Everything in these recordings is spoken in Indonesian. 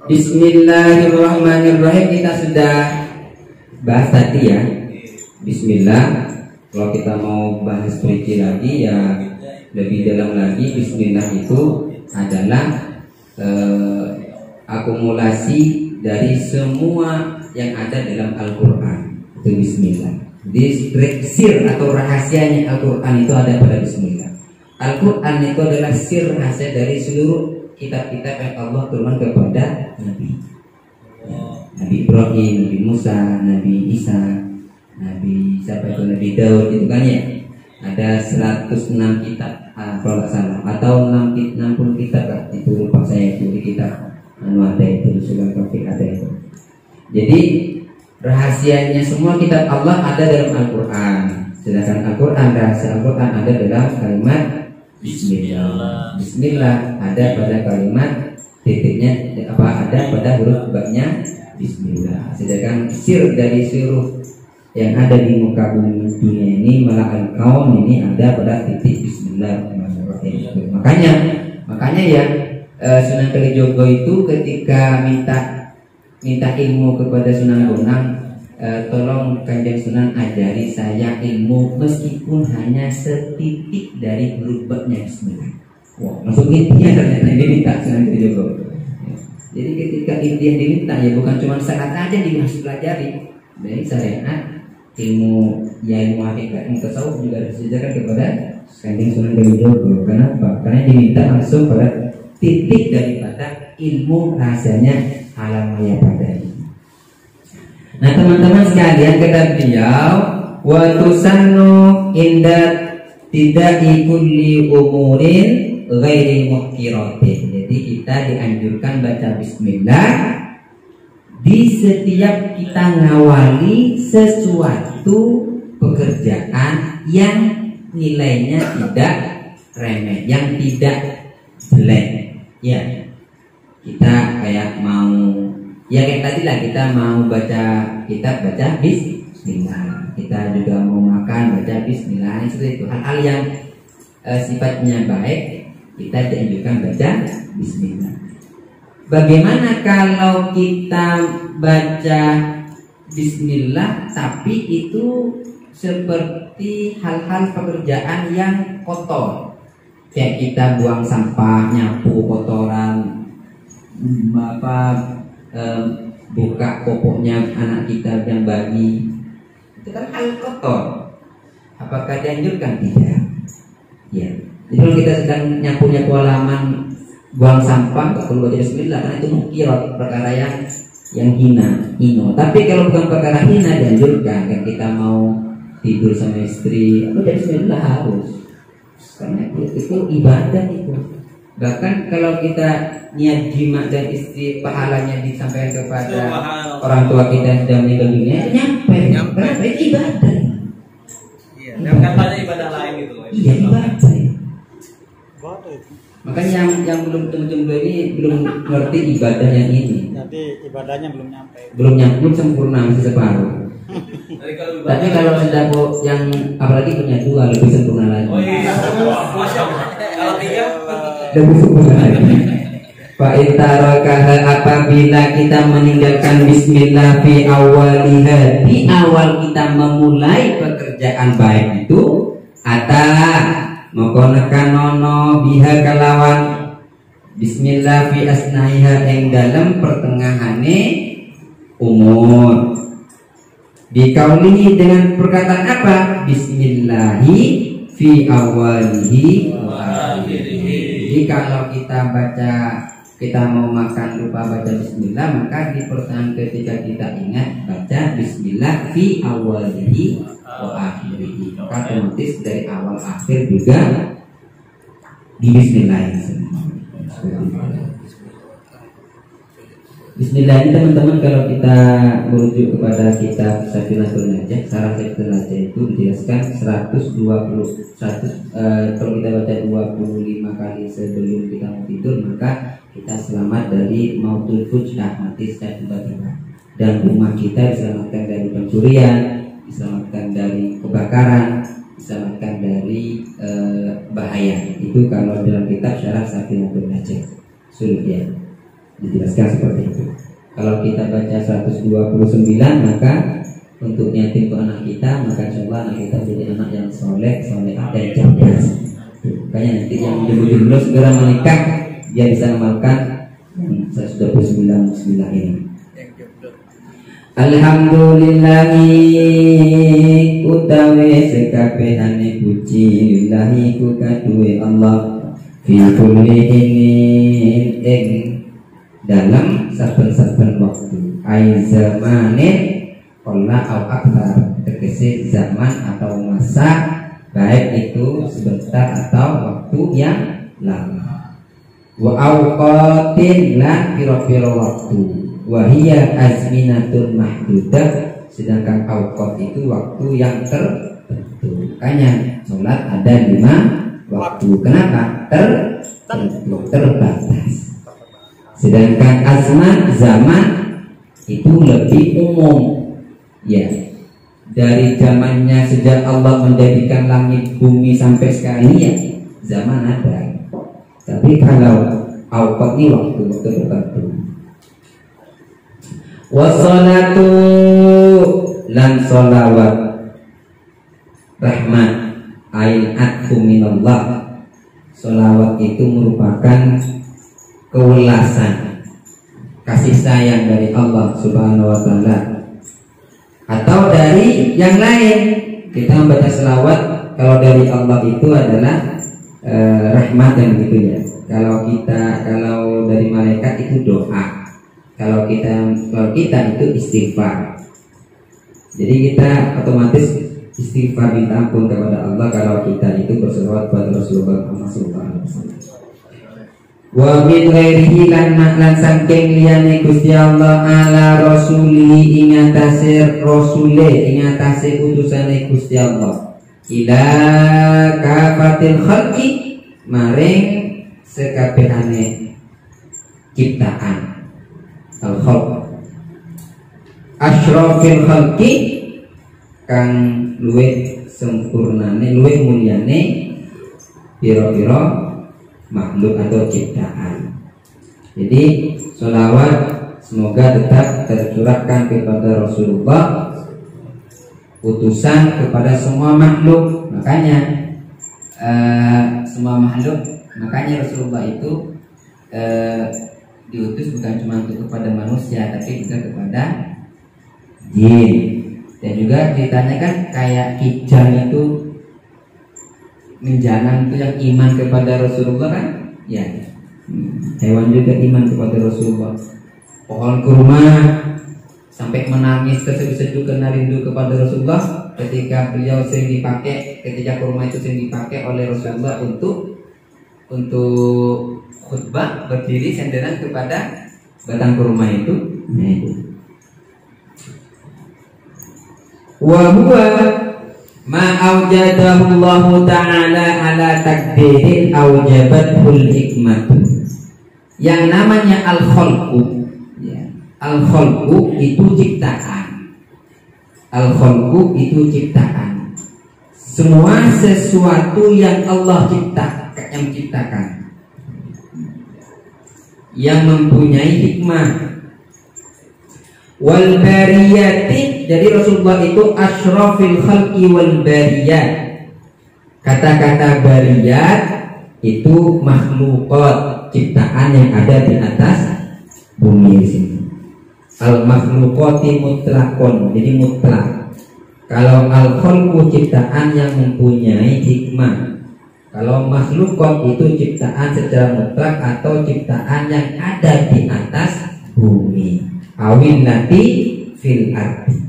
Bismillahirrahmanirrahim. Kita sudah bahas tadi ya. Bismillah. Kalau kita mau bahas perici lagi ya lebih dalam lagi, Bismillah itu adalah akumulasi dari semua yang ada dalam Al-Quran. Itu Bismillah. Jadi sir atau rahasianya Al-Quran itu ada pada Bismillah. Al-Quran itu adalah sir rahasia dari seluruh kitab-kitab yang Allah turunkan kepada Nabi. Nabi Ibrahim, Nabi Musa, Nabi Isa, Nabi Nabi Daud, itu kan ya. Ada 106 kitab kalau nggak salah, atau 60 kitab lah. Itu lupa saya, itu di kitab ada itu sudah topik ada itu. Jadi rahasianya semua kitab Allah ada dalam Al-Quran. Sedangkan Al-Quran, rahasia Al-Quran ada dalam kalimat Bismillah. Bismillah ada pada kalimat titiknya ada pada huruf ba-nya Bismillah. Sedangkan sir dari seluruh yang ada di muka bumi dunia ini malakal kaum ini ada pada titik Bismillahirrahmanirrahim. Makanya ya Sunan Kalijogo itu ketika minta ilmu kepada Sunan Bonang, tolong Kanjeng Sunan ajari saya ilmu meskipun hanya setitik dari huruf ba-nya Bismillah. Wah, langsung intinya ternyata diminta Sunan Kalijogo. Jadi ketika inti yang diminta ya bukan cuma syarat aja dimasuk pelajari dari syariat, ilmu hakikat, ilmu tasawuf juga disediakan kepada Kanjeng Sunan Kalijogo. Kenapa? Karena diminta langsung pada titik daripada ilmu rahasianya alam maya pada ini. Nah teman-teman sekalian, kata beliau, wa tusannu inda tidai kulli umurin ghairi muhkiratin. Jadi kita dianjurkan baca Bismillah di setiap kita ngawali sesuatu pekerjaan yang nilainya tidak remeh, yang tidak jelek. Ya, kita kayak mau, ya kayak tadi lah, kita mau baca kitab, baca Bismillah. Kita juga mau makan, baca Bismillah. Seperti itu hal-hal yang sifatnya baik, kita dianjurkan baca Bismillah. Bagaimana kalau kita baca Bismillah tapi itu seperti hal-hal pekerjaan yang kotor, kayak kita buang sampah, nyapu kotoran, buka popoknya anak kita yang bayi, itu kan hal kotor. Apakah dianjurkan? Tidak. Ya. Jadi kalau kita sedang nyapu halaman, buang sampah, tak perlu baca Bismillah karena itu mungkirat, perkara yang hina. Tapi kalau bukan perkara hina dianjurkan. Kan kita mau tidur sama istri, baca Bismillah harus. Karena itu ibadah itu. Bahkan kalau kita niat jima dan istri, pahalanya disampaikan kepada orang tua kita yang sudah meninggal dunia, nyampe. Karena itu ibadah. Iya, dan katanya ibadah lain gitu. Iya, ibadah. Makanya yang belum jomblo ini belum ngerti ibadah yang ini. Jadi ibadahnya belum nyampe sempurna, masih separuh. Tapi kalau sudah yang apalagi punya dua lebih sempurna lagi. Oh iya, Masya Allah. Kalau tiga lebih sempurna lagi. Fa intarakaha, apabila kita meninggalkan Bismillah fi awaliha, di awal kita memulai pekerjaan baik itu, mokonekan nono biha kalawan Bismillah fi asnaiha, yang dalam pertengahane umur. Dikaulihi dengan perkataan apa? Bismillahi fi awalihi wa akhirihi. Jadi kalau kita mau makan lupa baca Bismillah, maka di pertengahan ketika kita ingat baca Bismillah fi awalihi wa akhirihi, maka otomatis dari awal akhir juga di Bismillah. Bismillah ini teman-teman, kalau kita merujuk kepada kitab Safiinatul Najah, Sarah Safiinatul Najah itu dijelaskan 121 kalau kita baca 25 kali sebelum kita mau tidur, maka kita selamat dari mautul fujah, mati secara tiba-tiba, dan rumah kita diselamatkan dari pencurian, diselamatkan dari kebakaran, diselamatkan dari bahaya. Itu kalau dalam kitab Syarah Safiinatul Najah Sulbian. Dijelaskan seperti itu. Kalau kita baca 129, maka untuk yatim untuk anak kita, maka coba anak kita menjadi anak yang soleh, solehah dan cerdas. Makanya nanti yang jomblo segera menikah, dia bisa amalkan 129 bismillah ini. Alhamdulillahi utawi sekabehane puji lillahi ku kaduwe Allah fi kulli ing dalam saben-saben waktu ai zamanin qalla au akthar, tegese zaman atau masa, baik itu sebentar atau waktu yang lama. Wa auqatin lan pira-pira waktu. Wahiyya azminatun mahdudah, sedangkan auqat itu waktu yang tertentu. Makanya sholat ada 5 waktu. Kenapa? Terbatas. Sedangkan azman, zaman itu lebih umum. Ya, dari zamannya sejak Allah menjadikan langit bumi sampai sekarang ya zaman ada. Tapi kalau auqat ini waktu tertentu. Wassalatu lan sholawat rahmat ain atfu minallah. Sholawat itu merupakan kewelasan, kasih sayang dari Allah Subhanahu wa ta'ala, atau dari yang lain. Kita membaca selawat kalau dari Allah itu adalah rahmat dan begitu ya. Kalau dari malaikat itu doa. Kalau kita itu istighfar. Jadi kita otomatis istighfar, minta ampun kepada Allah kalau kita itu berselawat kepada Rasulullah SAW. Wa min ghairihi lan saking liyane Gusti Allah ala rasuli ing atase rasule, ing atase utusane Gusti Allah ila kafatil khalqi maring sekabehane ciptaan al-khalq asyrafil khalqi kang luwih sempurnane, luwih mulyane pira-pira makhluk atau ciptaan. Jadi sholawat semoga tetap tercurahkan kepada Rasulullah, utusan kepada semua makhluk. Makanya semua makhluk, makanya Rasulullah itu diutus bukan cuma untuk kepada manusia, tapi juga kepada jin. Dan juga ditanyakan kayak kijang itu menjangan itu yang iman kepada Rasulullah kan? Ya. Hewan juga iman kepada Rasulullah. Pohon kurma sampai menangis terseduh-seduh karena rindu kepada Rasulullah ketika beliau sering dipakai, ketika kurma itu sering dipakai oleh Rasulullah untuk khutbah, berdiri senderan kepada batang kurma itu. Nah itu. Wa huwa ma aujadahu Allah Ta'ala ala takdirin aujabathul hikmah. Yang namanya al-khalqu ya. Al-khalqu itu ciptaan. Al-khalqu itu ciptaan. Semua sesuatu yang Allah ciptakan, yang mempunyai hikmah. Wal bariyati, jadi Rasulullah itu asyrafil khalqi wal bariyat. Kata-kata bariyat itu makhlukat, ciptaan yang ada di atas bumi di sini. Al makhlukati mutlakon, jadi mutlak. Kalau al khalqu ciptaan yang mempunyai hikmah. Kalau makhlukat itu ciptaan secara mutlak atau ciptaan yang ada di atas bumi. Awin nati fil ardi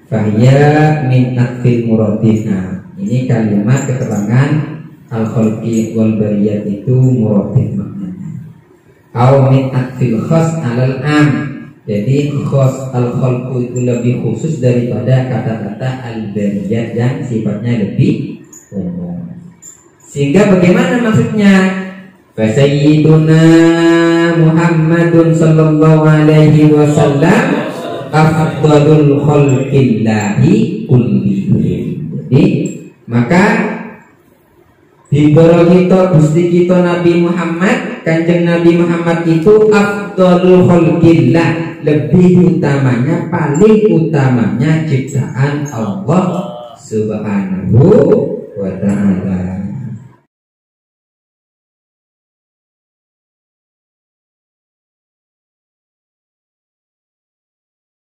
fahya min akfil muradina. Ini kalimat keterangan al-khalqi wal bariyat itu muradin maknanya. Aw min akfil khas alal am. Jadi khas al-khalqu itu lebih khusus daripada kata-kata al-bariyat yang sifatnya lebih umum. Sehingga bagaimana maksudnya? Fasayyiduna Muhammadun sallallahu alaihi wasallam afdalul khalqillahi kullihim. Jadi maka bibara kita Gusti kita Nabi Muhammad Kanjeng Nabi Muhammad itu afdhalul khalqillah, lebih utamanya, paling utamanya ciptaan Allah Subhanahu wa ta'ala.